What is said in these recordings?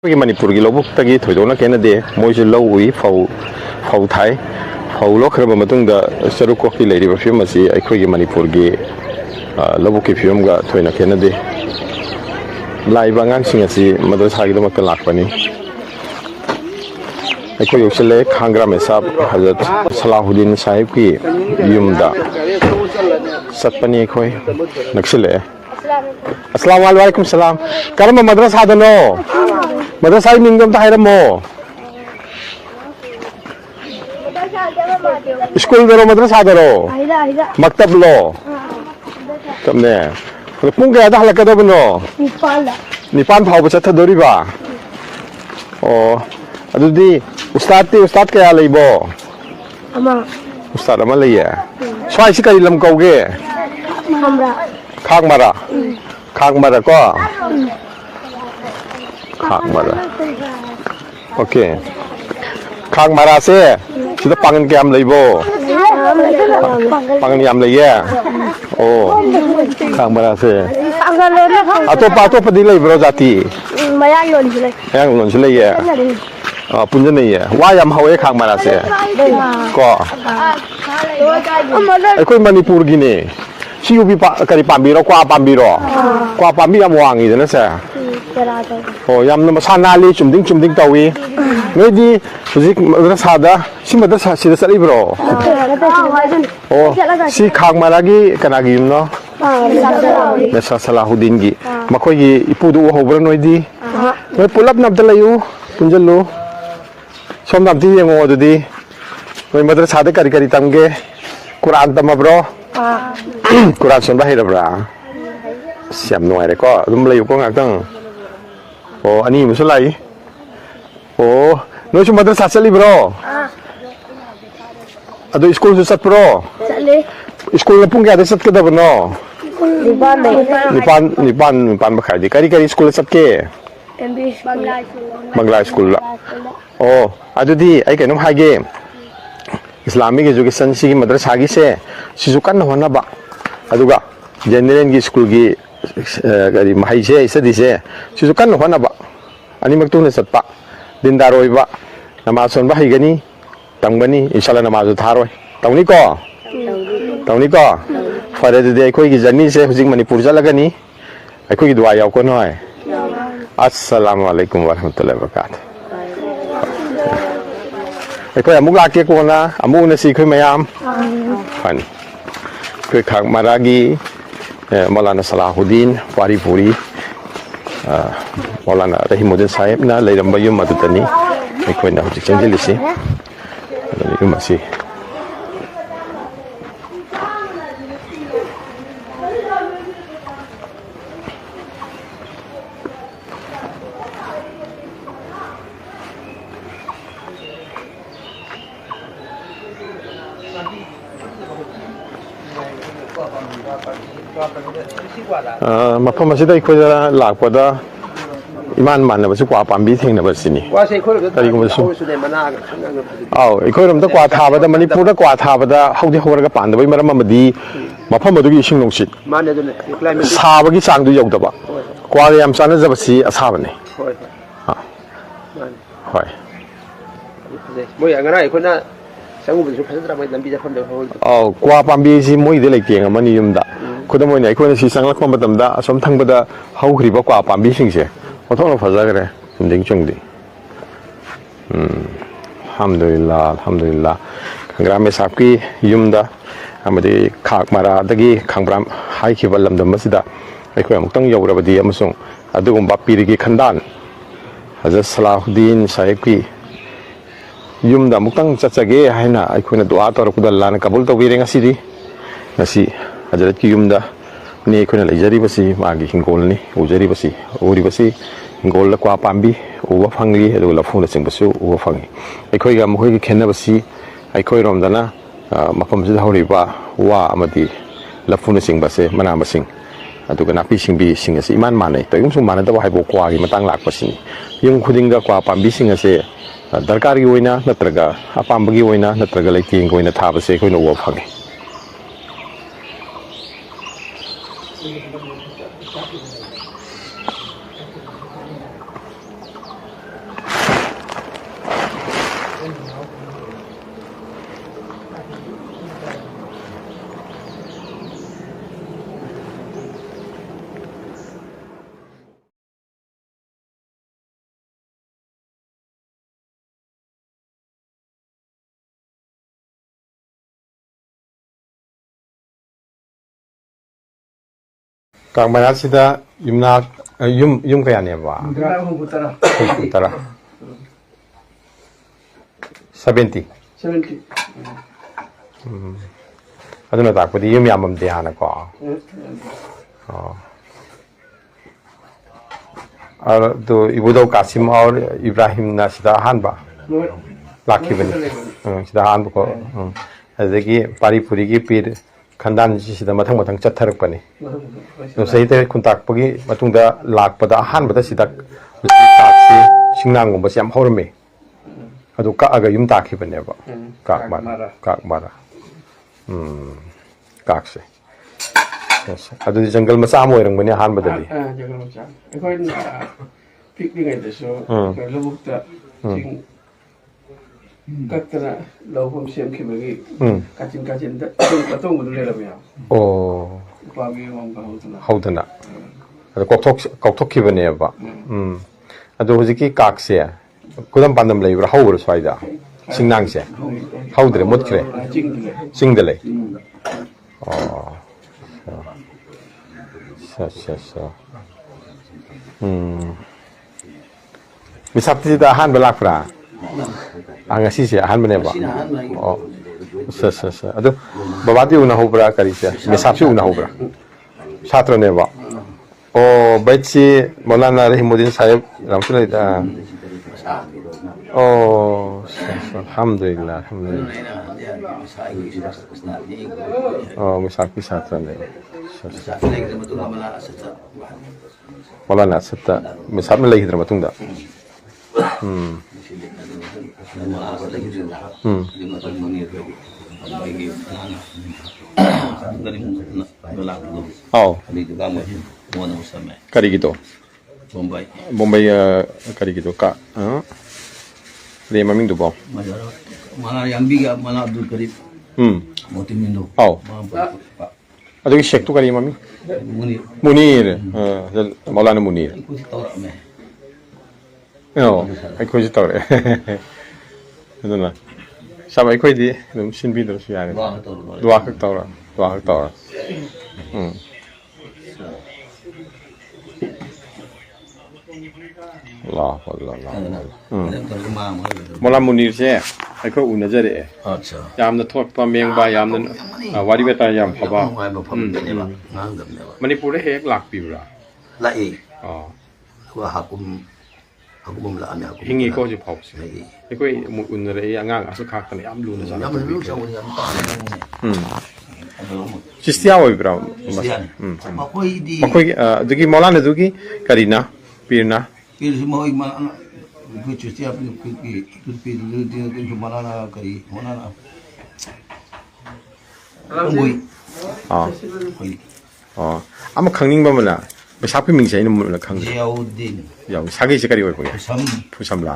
ꯑꯩꯈꯣꯏꯒꯤ ꯃꯅꯤꯄꯨꯔꯒꯤ ꯂꯧꯕꯨꯛꯇꯒꯤ ꯊꯣꯏꯗꯣꯛꯅ ꯈꯦꯠꯅꯗꯦ ꯃꯣꯏꯁꯨ ꯂꯧ ꯎꯏ ꯐꯧ ꯊꯥꯏ ꯐꯧ ꯂꯣꯛꯈ꯭ꯔꯕ ꯃꯇꯨꯡꯗ ꯆꯔꯨꯀꯣꯛꯀꯤ ꯂꯩꯔꯤꯕ ꯐꯤꯕꯝ ꯑꯁꯤ ꯑꯩꯈꯣꯏꯒꯤ ꯃꯅꯤꯄꯨꯔꯒꯤ ꯂꯧꯕꯨꯛꯀꯤ ꯐꯤꯕꯝꯒ ꯊꯣꯏꯅ ꯈꯦꯠꯅꯗꯦ ꯂꯥꯛꯏꯕ ꯑꯉꯥꯡꯁꯤꯡ ꯑꯁꯤ ꯃꯗꯔꯁꯥꯒꯤꯗꯃꯛꯇ ꯂꯥꯛꯄꯅꯤ ꯑꯩꯈꯣꯏ ꯌꯧꯁꯤꯜꯂꯦ ꯈꯥꯡꯒ꯭ꯔꯥ ꯃꯦꯁꯥꯞ ꯍꯖꯔꯠ ꯁꯂꯥꯍꯨꯗꯤꯟ ꯁꯥꯍꯤꯕꯀꯤ ꯌꯨꯝꯗ ꯆꯠꯄꯅꯤ ꯑꯩꯈꯣꯏ ꯅꯛꯁꯤꯜꯂꯛꯑꯦ अस्सलाम वालेकुम सलाम करम मदरसा दनो मदरसा मिंग अमता हायरमो स्कूल दरो मदरसा दरो मक्तब लो तमने पुंग कयादा हलकदबनो निपान फावबा चथदोरिबा ओ अदुदी उस्ताद कया लेबो अमा उस्ताद अमा लैये स्वाइसी कई लम कौगे खागमारा खागमारा को खागमारा ओके खागमारा से सिदा पांगन के आम लेबो पांगन याम लैये ओ खागमारा से अतोपा दी लेब्रो जाति मयां लोन से लैये पुंजन नहीं है वा याम हवे खागमारा से को अखोई मणिपुर की ने सियुबी करी पाम्बीरो क्वा पाम्बी याम वांगी दना से ओ याम न मसा नाली चुमदिंग तवी नोदी हुजिक मदरसादा सि मदरसा सिदा चलिब्रो ओ सि खागमारागी कनागी युमनो नसा सलाहुद्दीन की मखोगी इपुदु होब्रो नोदी नोय पुलप नबदा लयु पुंजलु सोम नबदी येंगो अदुदी नोय मदरसादा करी तमगे कुरान तमब्रो कुरान सुनबा हैरब्रा सियाम नुआइरे को अदुम लयु को ngakdang ओ अनि मुसु लाई ओ नोसु मदरसा चलिब्रो अदु स्कूल सु चतप्रो चले स्कूल न पुंग कयादा चतकदबनो निपान बखादी करी स्कूल चतके बंगला स्कूल ओ अदुदी आई कइनो हागे इस्लामिक एजुकेशन सी मदरसा की से सिजु कन्न होनबा अदुगा जनरल की स्कूल की गरी महै से स्टडी से सिजु कन्न होनबा अनिमक तुने चतपा दिनदार ओइबा नमाज सोनबा हैगनी तंगबनी इंशाल्लाह नमाज थारोय तौनी को फरे दे अखोई की जर्नी से हुजिक मणिपुर चलगनी अखोई की दुआ यावको नय अस्सलाम वालेकुम व रहमतुल्लाहि व बरकातहू अखोई अमुक लाके कोना अमुक नसी अखोई मयाम फन अखोई खागमारागी मौलाना सलाहुद्दीन वारीपुरी मौलाना रहीमुद्दीन साहेब ना लेरंबा युम अदुतनी अखोइना हुजिक चंजिलिसि युम असि मफम असिदा अखोइदा लाकपदा इमान मानबसु क्वा पाम्बी थेंगनबसिनी करिगुमसु आउ अखोइरमदा क्वा थाबदा मणिपुरदा क्वा थाबदा हौदि हौरगा पांदबई मरम अमदी मफम अदुगी इसिंग नुंसित साबगी चांगदु यौदबा क्वा याम चानजबसि असाबने होय मोय अंगरा अखोइना संगुबसु फजद्रा मै लंबी जफम आउ क्वा पाम्बी सि मोइदे लेकेंग अमनी युमदा खुदम होने अखोइना सि संगलक मतमदा असम थंगबदा हौख्रिबा क्वा पाम्बी सिंगसे ओथोनो फजागरे सुंदिंग चुंगदी अल्हम्दुलिल्लाह खंग्राम मेसाब की युमदा अमदि खागमारादगी खंग्राम हाइखिबा लमदम मसिदा अखोइ अमुक्तंग यौरबदी अमसुंग अदुगुम्बा पीरिगी खंदान हजरत सलाहुद्दीन साहिब की युमदा अमुक्तंग चचगे हाइना अखोइना दुआ तौरपुदा अल्लाहना कबूल तौबीरे ngasi हजरत की युमदा ने अखोइना लेजरिबसि मागी हिंगोलनी उजरिबसि उरिबसि हिंगोल क्वा पाम्बी उबा फंगली अदु लफुना चिंगबसु उबा फंगी अखोइगा मखोइगी खेनबसि अखोइरोमदना मफमसिदा हौरिबा वा अमदि लफुना चिंगबसे मना मसिंग अदुगा नापि सिंबी सिंगसि इमान माने तयुंसु मानदबा हाइबो क्वागी मतंग लाकपसिनी युम खुदिंगा क्वा पाम्बी सिंगसे दरकारी ओइना नत्रगा अपाम्बगी ओइना नत्रगा लेकिंग ओइना थाबसे अखोइना उबा फंगी ꯀꯥꯛꯃꯔꯥꯁꯤꯗ ꯌꯨꯝꯅꯥꯛ ꯌꯨꯝ ꯀꯌꯥꯅꯦꯕ? ꯇꯔꯥ 70 ꯑꯗꯨꯅ ꯇꯥꯛꯄꯗꯤ ꯌꯨꯝ ꯌꯥꯝꯃꯝꯗꯦ ꯍꯥꯟꯅꯀꯣ. ꯑꯗꯨ 이부ꯗꯧ कासिम और इब्राहिमना सिदा अहानबा लाखिबनी सिदा अहानबको अदगी पारीपुरीगी पीर खंदान सिदा मथंग मथंग चत्थरकपनी नो सहित खुंताकपगी मतुंगदा लाकपदा अहानबदा सिदा काकसी सिंगनांगुंबसी याम हौरमे अदु कागा युम ताखिबनेबा काकमारा काकसे अदुदी जंगल मचा अम ओइरंगबनी अहानबददी जंगल मचा अखोय पिकनिंगैदसो लबुक्ता सिंग कत्तना लौफम सेमखिबगी काचिन अतोंबदु लेरमया ओ पाबी हौदना अदु कौथोखिबनेबा अदु हुजिकी काकसे कुदम पांदम लेब्रा हौबर स्वाइदा सिंगनांगसे हौद्रे मुतख्रे सिंगदले अच्छा मिसाप्तिदा अहानबा लाक्प्रा angasiसे अहानबनेबा ओ अच्छा अदु बाबादी उना होब्रा करिसे मिसापसे उना होब्रा छात्रनेबा ओ बैची मौलाना रहीमुद्दीन साहेब रामसुलाइदा ओ alhamdulillah oh misaki छात्रने मौलाना सत्ता मिसापने लेहिद्र मतुंगदा आओ करिगितो मुंबई करिगितो का रे ममिंग दुबो mana yambiga mana Abdul Karim Motimindo आओ अदुगी शेख तो करी मम्मी मुनीर मौलाना मुनीर ꯑꯩꯈꯣꯏꯁꯨ ꯇꯧꯔꯛꯑꯦ ꯑꯗꯨꯅ ꯁꯥꯕ ꯑꯩꯈꯣꯏꯗꯤ ꯑꯗꯨꯝ ꯁꯤꯟꯕꯤꯗ꯭ꯔꯁꯨ ꯌꯥꯔꯦ ꯗꯨꯋꯥ ꯈꯛ ꯇꯧꯔ ꯃꯣꯂꯥ ꯃꯨꯅꯤꯔꯁꯦ ꯑꯩꯈꯣꯏ ꯎꯅꯖꯔꯛꯑꯦ ꯌꯥꯝꯅ ꯊꯣꯠꯄ ꯃꯦꯡꯕ ꯌꯥꯝꯅ ꯋꯥꯔꯤ ꯋꯥꯇꯥ ꯌꯥꯝ ꯐꯕ ꯃꯅꯤꯄꯨꯔꯗ ꯍꯦꯛ ꯂꯥꯛꯄꯤꯕ꯭ꯔꯥ? ꯂꯥꯛꯏ ꯍꯤꯡꯉꯤꯀꯣ ꯍꯧꯖꯤꯛ ꯐꯥꯎꯕꯁꯦ ꯑꯩꯈꯣꯏ ꯑꯃꯨꯛ ꯎꯅꯔꯛꯏ ꯑꯉꯥꯡ ꯑꯁꯨ ꯈꯥꯛꯇꯅ ꯌꯥꯝ ꯂꯨꯅ ꯆꯤꯁꯇꯤꯌꯥ ꯑꯣꯏꯕ꯭ꯔꯥ? ꯃꯈꯣꯏꯒꯤ ꯑꯗꯨꯒꯤ ꯃꯧꯂꯥꯅꯗꯨꯒꯤ ꯀꯔꯤꯅ ꯄꯤꯔꯅ ꯄꯤꯔꯁꯨ ꯃꯣꯏ ꯑꯩꯈꯣꯏ ꯆꯤꯁꯇꯤꯌꯥ ꯄꯤꯔꯁꯨ ꯃꯧꯂꯥꯅ ꯀꯔꯤ ꯃꯧꯂꯥꯅ ꯑꯃ ꯈꯪꯅꯤꯡꯕ ꯑꯃꯅ ꯄꯩꯁꯥ ꯃꯤꯡꯁꯦ ꯑꯩꯅ ꯃꯨꯟꯅ ꯈꯪꯗꯦ ꯌꯥꯎ ꯁꯥꯒꯩꯁꯦ ꯀꯔꯤ ꯑꯣꯏꯕꯒꯦ? ꯐꯨꯁꯝꯂꯥ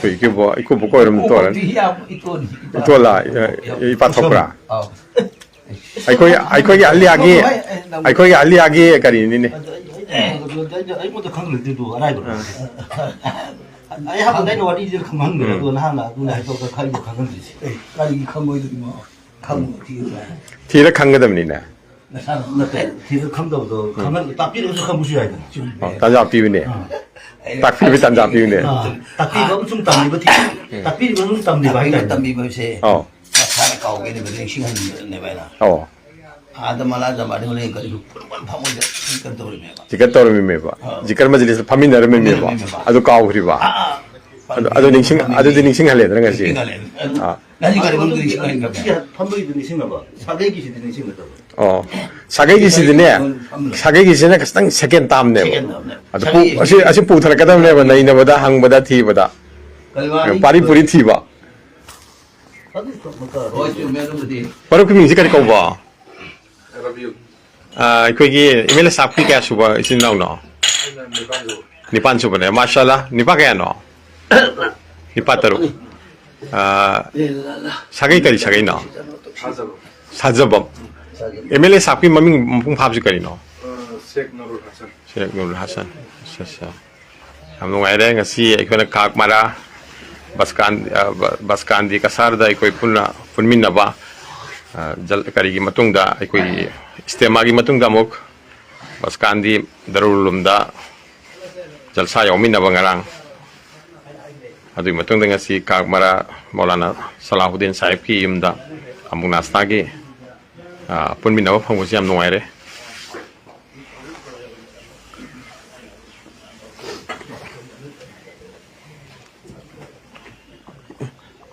ꯑꯩꯈꯣꯏꯕꯨ ꯀꯣꯏꯔꯝ ꯇꯣꯜꯂꯥ ꯏꯄꯥ ꯊꯣꯛꯄ꯭ꯔꯥ? ꯑꯩꯈꯣꯏꯒꯤ ꯑꯂꯤꯌꯥꯒꯤ ꯀꯔꯤꯅꯤꯅꯦ? ꯑꯩꯉꯣꯟꯗ ꯈꯪꯂꯛꯇꯦꯗꯣ ꯑꯔꯥꯏꯕ ꯑꯩ ꯍꯥꯟꯅ ꯑꯩꯅ ꯋꯥꯔꯤꯁꯦ ꯈꯪꯍꯟꯈ꯭ꯔꯦ ꯑꯗꯣ ꯅꯍꯥꯟꯅ ꯑꯗꯨꯅ ꯍꯥꯏꯗꯣꯛꯇ ꯈꯪꯗꯦ ꯈꯪꯍꯟꯗ꯭ꯔꯤꯁꯦ ꯀꯔꯤꯒꯤ ꯈꯪꯉꯣꯏꯗꯣꯏꯅꯣ? ꯊꯤꯔ ꯈꯪꯒꯗꯕꯅꯤꯅꯦ. नते थिर खमदो दो खमन तापी रसु खमबुसु याय ताजा पीबने तापी भी ताजा पीबने तापी बम सुम तामि बथि तापी बम तामि बाइ तामि बसे ओ साने काउ गेने बे सिंहन ने बाइना ओ आदा मला जमा दे करि पुरबन फामो जिकर तोरि मेबा जिकर मजलिस फमिनर मेबा अदु काउखरिबा अदु निंसिंग हले दरंग सि 나지 가리 놈들이 시간인가 봐. 판도이들이 생각봐. 사계기시들이 생각봐. 사계기시들네. 사계기시는 그냥 세컨 땀네. 아시 부터라 까다네 봐. 나이나보다 항보다 티보다. 파리푸리 티바. 바로 그 민지까지 거 봐. 거기 이메일 삽기 가수바 이신 나오나. 니판 수바네. 마샬라. 니파 가야노. 니파 따로. 사게이까지 사게이나 사저범 MLA 사피 마밍 뭉 팝지 거리노 셰크 누르 하산 샤샤 हम लोग आए रहेंगे सी एक बार काक मारा बस कांदी का सारदा कोई पुनमिन नबा जल करी की मतुंग दा कोई इस्तेमा की मतुंग दा मुक Baskandi Darulumda Jalsa Yominaba ngarang adu matungda ngasi Kagmara Maulana Salahuddin Sahib ki yumda amung nastagi punminaba phangbusi yam nuaire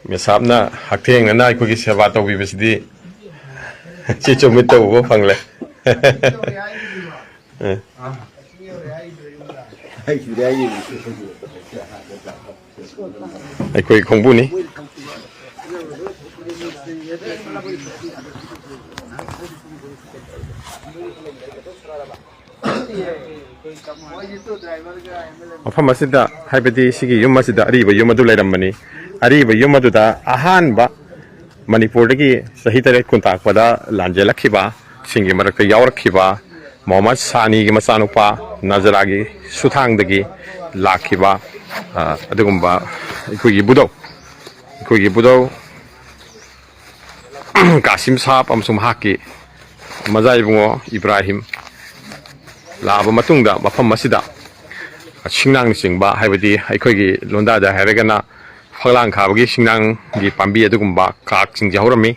Mesabna haktheng na aikogi seba tawbibasidi chi chumit tawbo phangle aikoi khongbuni mafam asida haibadi sigi yum asida ariba yum adu lairamani ariba yum aduda ahanba Manipur dagi sahi tare kuntakpada lanjelakhiba singi marakta yawrakhiba Mohammad Sani gi masanupa Nazaragi Suthangdagi lakhiba adugumba ikogi budau Kasim Sahab amsum haki Mazaibungo Ibrahim laba matungda mafam masida singnang singba haibadi aikogi londa da haragana phaglang khabagi singnang gi pambi adugumba kak singja horami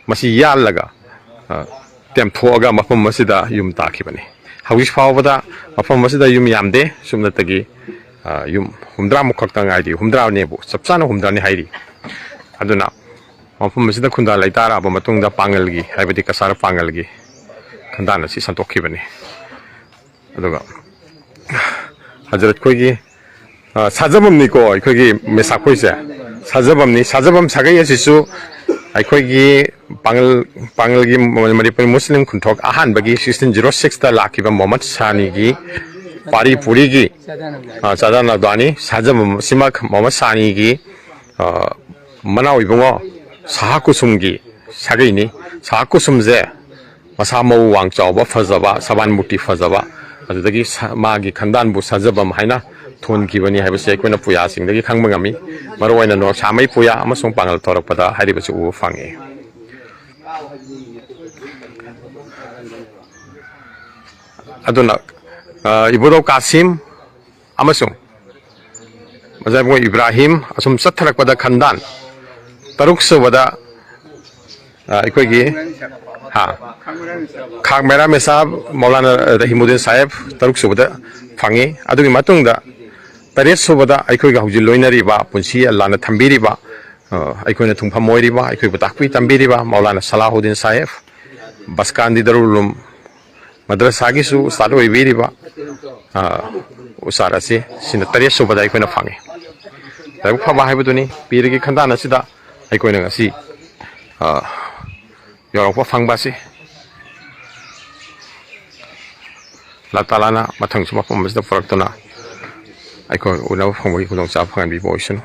masi yallaga tem thoga mafam masida yum takhibani hawis fawbada mafam masida yum yamde sumnatagi yum humdra mukhakta ngaidi humdra nebu chapchana humdra ni hairi aduna mafam masida khunda laitara ba matungda pangalgi haibadi kasara pangalgi khandana si santokhibani aduga Hazrat kogi sajabam ni ko kogi mesak koise sajabam sagai asisu aikogi pangal gi Manipur Muslim kunthok ahan bagi 1606 ta lakiba Mohammad Sani gi pari puri gi sadana dani sajabam simak Mohammad Sani gi manaw ibungo sahakusum gi sagai ni sahakusum je masamo wang chawba fazaba saban muti fazaba adudagi magi khandan bu sajabam haina thon kibani haibase koina puya singdagi khangmangami maroina no samai puya amasung pangal torakpada haribachu u fange aduna ibudo Kasim amasung Mazaibo Ibrahim asum satharakpada khandan taruk sobada aikogi Khagmera Mesab Maulana Rahimuddin Sahib taruk subada fangi adugi matungda taret subada aikoi ga hujil loinariba punsi Allahna thambiriba aikoina thungpham moiriba aikoi batakpi tambiriba Maulana Salahuddin Sahib Baskandi Darulum Madrasa gi su start oibiriba usarasi sina taret subada aikoina fangi tabu phaba haibuduni pirigi khandana sida aikoina ngasi yorokpa fangbasi latalana mathang suma pamsda puraktona aiko una phangbi khudong cha phangan bi boisun